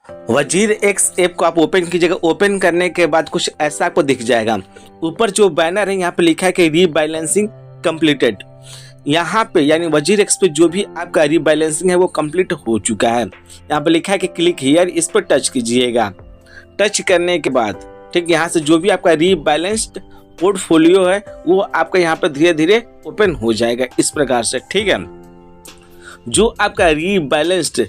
वजीर x app को आप ओपन कीजिएगा। ओपन करने के बाद कुछ ऐसा आपको दिख जाएगा। ऊपर जो बैनर है यहाँ पे लिखा है कि रीबैलेंसिंग कंप्लीटेड। यहाँ पे यानी वजीर एक्स पे जो भी आपका रीबैलेंसिंग है वो कंप्लीट हो चुका है। यहाँ पे लिखा है कि क्लिक हियर, इस पर टच कीजिएगा। टच करने के बाद ठीक यहाँ से जो भी आपका रीबैलेंस्ड पोर्टफोलियो है वो आपका यहाँ पर धीरे धीरे ओपन हो जाएगा इस प्रकार से। ठीक है, जो आपका रीबैलेंस्ड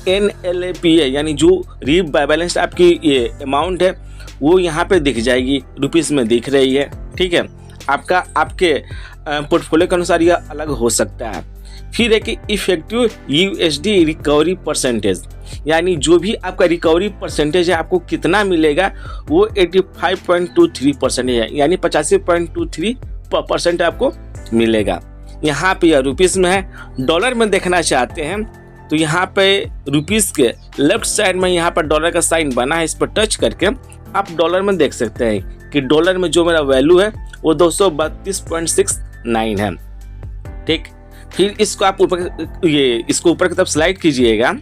NLAP है यानी जो रीबैलेंस्ड आपकी ये अमाउंट है वो यहाँ पे दिख जाएगी, रुपीस में दिख रही है। ठीक है, आपका आपके पोर्टफोलियो के अनुसार यह अलग हो सकता है। फिर है कि इफेक्टिव USD रिकवरी परसेंटेज, यानी जो भी आपका रिकवरी परसेंटेज है आपको कितना मिलेगा वो 85.23% है, यानी 85.23% आपको मिलेगा। यहाँ पे यह रुपीस में है। डॉलर में देखना चाहते हैं तो यहाँ पे रुपीस के लेफ्ट साइड में यहाँ पर डॉलर का साइन बना है, इस पर टच करके आप डॉलर में देख सकते हैं कि डॉलर में जो मेरा वैल्यू है वो 232.69 है। ठीक, फिर इसको आप इसको ऊपर की तरफ स्लाइड कीजिएगा।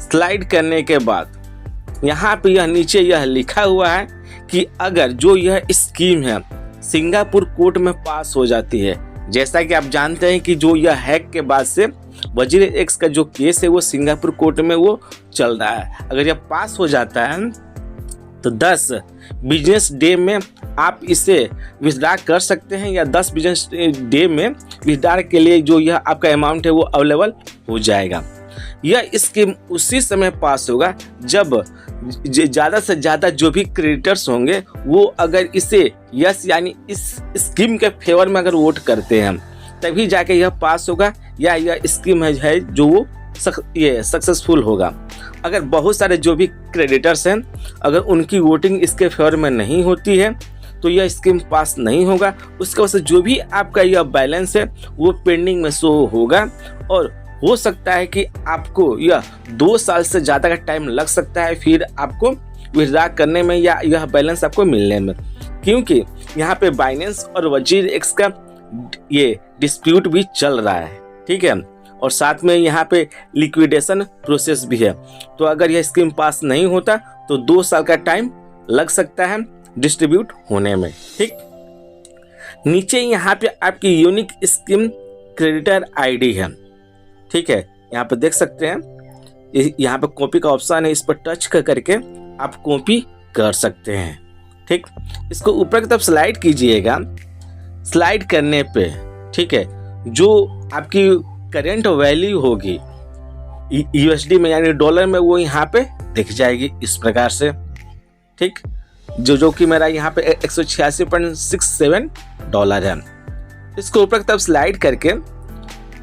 स्लाइड करने के बाद यहाँ पे यह नीचे यह लिखा हुआ है कि अगर जो यह स्कीम है सिंगापुर कोर्ट में पास हो जाती है, जैसा कि आप जानते हैं कि जो यह हैक के बाद से वजीर एक्स का जो केस है वो सिंगापुर कोर्ट में वो चल रहा है। अगर यह पास हो जाता है तो 10 बिजनेस डे में आप इसे विथड्रॉ कर सकते हैं, या 10 बिजनेस डे में विथड्रॉ के लिए जो यह आपका अमाउंट है वो अवेलेबल हो जाएगा। यह स्कीम उसी समय पास होगा जब ज़्यादा से ज़्यादा जो भी क्रेडिटर्स होंगे वो अगर इसे यस यानी इस स्कीम के फेवर में अगर वोट करते हैं तभी जाके यह पास होगा, या यह स्कीम है जो वो सक्सेसफुल होगा। अगर बहुत सारे जो भी क्रेडिटर्स हैं अगर उनकी वोटिंग इसके फेवर में नहीं होती है तो यह स्कीम पास नहीं होगा। उसके वजह से जो भी आपका यह बैलेंस है वो पेंडिंग में शो होगा, और हो सकता है कि आपको यह 2 साल से ज़्यादा का टाइम लग सकता है फिर आपको विथड्रॉ करने में या यह बैलेंस आपको मिलने में, क्योंकि यहाँ पे बाइनेंस और वजीर एक्स का ये डिस्प्यूट भी चल रहा है। ठीक है, और साथ में यहाँ पे लिक्विडेशन प्रोसेस भी है। तो अगर यह स्कीम पास नहीं होता तो 2 साल का टाइम लग सकता है डिस्ट्रीब्यूट होने में। ठीक, नीचे यहाँ पे आपकी यूनिक स्कीम क्रेडिटर आईडी है। ठीक है, यहाँ पे देख सकते हैं, यहाँ पे कॉपी का ऑप्शन है, इस पर टच करके आप कॉपी कर सकते हैं। ठीक, इसको ऊपर की तरफ स्लाइड कीजिएगा। स्लाइड करने पे ठीक है जो आपकी करेंट वैल्यू होगी USD में यानी डॉलर में वो यहाँ पे दिख जाएगी इस प्रकार से। ठीक, जो कि मेरा यहाँ पे 186.67 डॉलर है। इसको ऊपर की तरफ स्लाइड करके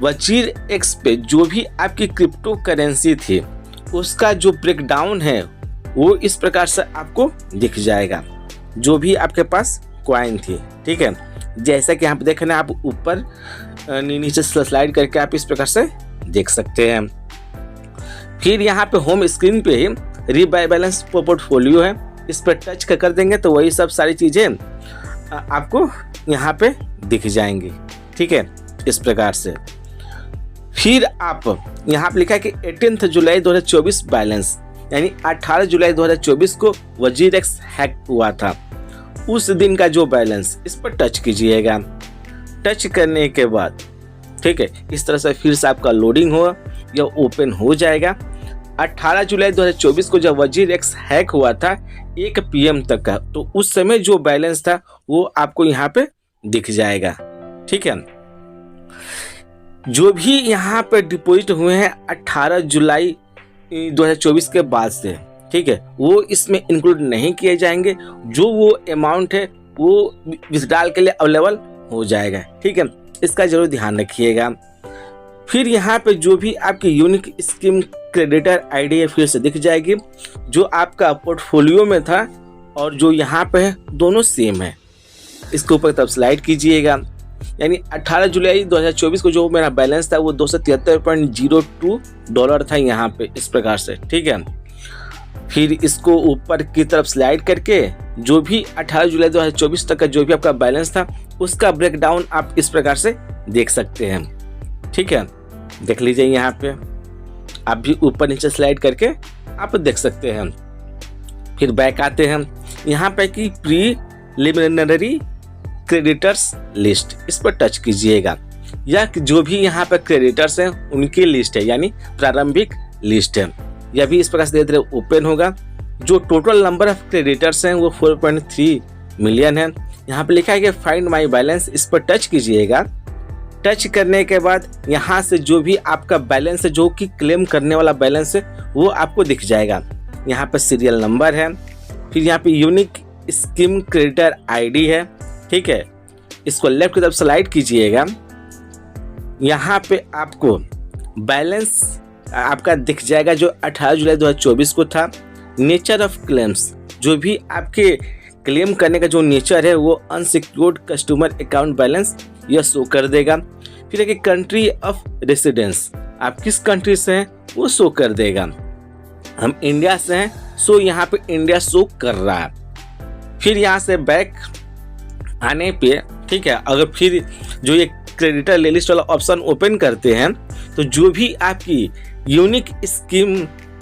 वजीर एक्स पे जो भी आपकी क्रिप्टो करेंसी थी उसका जो ब्रेकडाउन है वो इस प्रकार से आपको दिख जाएगा, जो भी आपके पास कॉइन थी। ठीक है, जैसा कि यहाँ पे देखना आप ऊपर नीचे स्लाइड करके आप इस प्रकार से देख सकते हैं। फिर यहाँ पे होम स्क्रीन पे ही रीबैलेंस पोर्टफोलियो है, इस पर टच कर देंगे तो वही सब सारी चीज़ें आपको यहाँ पे दिख जाएंगी। ठीक है, इस प्रकार से। फिर आप यहाँ पे लिखा है कि 18 जुलाई 2024 बैलेंस, यानी 18 जुलाई 2024 को वजीर एक्स हैक हुआ था, उस दिन का जो बैलेंस, इस पर टच कीजिएगा। टच करने के बाद ठीक है इस तरह से फिर से आपका लोडिंग होगा या ओपन हो जाएगा। 18 जुलाई 2024 को जब वजीर एक्स हैक हुआ था 1 PM तक का, तो उस समय जो बैलेंस था वो आपको यहाँ पे दिख जाएगा। ठीक है, जो भी यहाँ पे डिपॉजिट हुए हैं 18 जुलाई 2024 के बाद से, ठीक है, वो इसमें इंक्लूड नहीं किए जाएंगे। जो वो अमाउंट है वो विथड्रॉल के लिए अवेलेबल हो जाएगा। ठीक है, इसका जरूर ध्यान रखिएगा। फिर यहाँ पे जो भी आपकी यूनिक स्कीम क्रेडिटर आईडी है फिर से दिख जाएगी, जो आपका पोर्टफोलियो में था और जो यहाँ पे है दोनों सेम है। इसके ऊपर तब स्लाइड कीजिएगा, यानी 18 जुलाई 2024 को जो मेरा बैलेंस था वो 273.02 डॉलर था यहाँ पे इस प्रकार से। ठीक है, फिर इसको ऊपर की तरफ स्लाइड करके जो भी 18 जुलाई 2024 तक का जो भी आपका बैलेंस था उसका ब्रेकडाउन आप इस प्रकार से देख सकते हैं। ठीक है, देख लीजिए यहाँ पे आप भी ऊपर नीचे स्लाइड करके आप देख सकते हैं। फिर बैक आते हैं, यहाँ पे कि प्रीलिमिनरी क्रेडिटर्स लिस्ट, इस पर टच कीजिएगा। यह जो भी यहाँ पे क्रेडिटर्स हैं उनकी लिस्ट है, यानी प्रारंभिक लिस्ट है। यह भी इस प्रकार से धीरे धीरे ओपन होगा। जो टोटल नंबर ऑफ क्रेडिटर्स हैं वो 4.3 मिलियन है। यहाँ पे लिखा है कि फाइंड माई बैलेंस, इस पर टच कीजिएगा। टच करने के बाद यहाँ से जो भी आपका बैलेंस है, जो कि क्लेम करने वाला बैलेंस है, वो आपको दिख जाएगा। यहाँ पे सीरियल नंबर है, फिर यहाँ पे यूनिक स्कीम क्रेडिटर आईडी है, ठीक है। इसको लेफ्ट की तरफ स्लाइड कीजिएगा। यहाँ पे आपको बैलेंस आपका दिख जाएगा जो 18 जुलाई 2024 को था। नेचर ऑफ क्लेम्स, जो भी आपके क्लेम करने का जो नेचर है वो अनसिक्योर्ड कस्टमर अकाउंट बैलेंस यह शो कर देगा। फिर एक कंट्री ऑफ रेसिडेंस, आप किस कंट्री से हैं वो शो कर देगा। हम इंडिया से हैं, सो यहाँ पे इंडिया शो कर रहा है। फिर यहाँ से बैक आने पे, ठीक है, अगर फिर जो ये क्रेडिटर लिस्ट वाला ऑप्शन ओपन करते हैं तो जो भी आपकी यूनिक स्कीम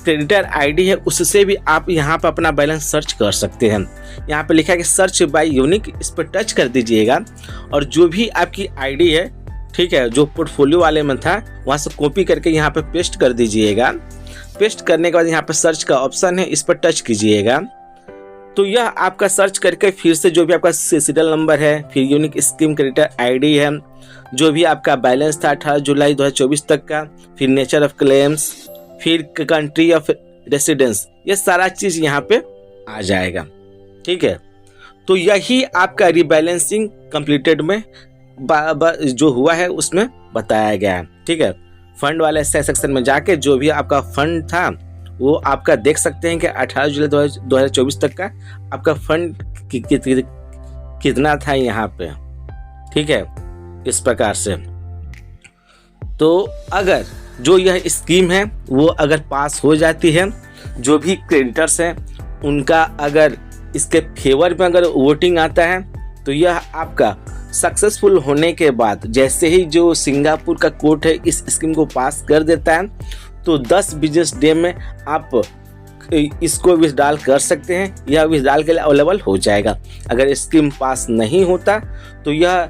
क्रेडिटर आईडी है उससे भी आप यहाँ पर अपना बैलेंस सर्च कर सकते हैं। यहाँ पे लिखा है कि सर्च बाय यूनिक, इस पर टच कर दीजिएगा और जो भी आपकी आईडी है, ठीक है, जो पोर्टफोलियो वाले में था वहाँ से कॉपी करके यहाँ पे पेस्ट कर दीजिएगा। पेस्ट करने के बाद यहाँ पे सर्च का ऑप्शन है, इस पर टच कीजिएगा। तो यह आपका सर्च करके फिर से जो भी आपका सीरियल नंबर है, फिर यूनिक स्कीम क्रेडिटर आईडी है, जो भी आपका बैलेंस था 18 जुलाई 2024 तक का, फिर नेचर ऑफ क्लेम्स, फिर कंट्री ऑफ रेसिडेंस, ये सारा चीज़ यहाँ पे आ जाएगा, ठीक है। तो यही आपका रीबैलेंसिंग कंप्लीटेड में जो हुआ है उसमें बताया गया है, ठीक है। फंड वाले सेक्शन में जाके जो भी आपका फंड था वो आपका देख सकते हैं कि 18 जुलाई 2024 तक का आपका फंड कितना था यहाँ पे, ठीक है, इस प्रकार से। तो अगर जो यह स्कीम है वो अगर पास हो जाती है, जो भी क्रेडिटर्स हैं उनका अगर इसके फेवर में अगर वोटिंग आता है, तो यह आपका सक्सेसफुल होने के बाद जैसे ही जो सिंगापुर का कोर्ट है इस स्कीम को पास कर देता है, तो 10 बिजनेस डे में आप इसको विथड्रॉल कर सकते हैं। यह विथड्रॉल के लिए अवेलेबल हो जाएगा। अगर स्कीम पास नहीं होता तो यह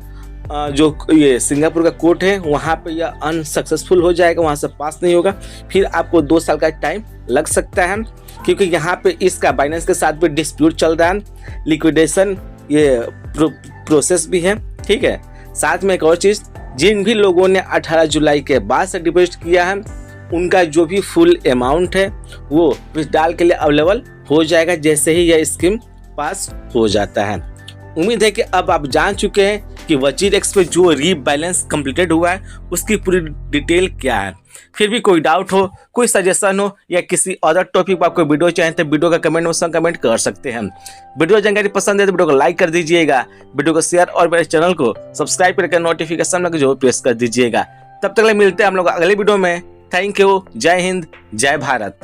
जो ये सिंगापुर का कोर्ट है वहाँ पे यह अनसक्सेसफुल हो जाएगा, वहाँ से पास नहीं होगा। फिर आपको 2 साल का टाइम लग सकता है, क्योंकि यहाँ पे इसका बाइनेंस के साथ भी डिस्प्यूट चल रहा है, लिक्विडेशन ये प्रोसेस भी है, ठीक है। साथ में एक और चीज़, जिन भी लोगों ने 18 जुलाई के बाद से डिपॉजिट किया है उनका जो भी फुल अमाउंट है वो विथड्रॉल के लिए अवेलेबल हो जाएगा जैसे ही यह स्कीम पास हो जाता है। उम्मीद है कि अब आप जान चुके हैं कि वजीरेक्स पे जो रीबैलेंस कंप्लीटेड हुआ है उसकी पूरी डिटेल क्या है। फिर भी कोई डाउट हो, कोई सजेशन हो या किसी अदर टॉपिक पर आपको वीडियो चाहिए तो वीडियो का कमेंट में कमेंट कर सकते हैं। वीडियो जानकारी पसंद है तो वीडियो को लाइक कर दीजिएगा, वीडियो को शेयर और मेरे चैनल को सब्सक्राइब करके नोटिफिकेशन में जो प्रेस कर दीजिएगा। तब तक मिलते हैं हम लोग अगले वीडियो में। Thank you. जय हिंद, जय भारत।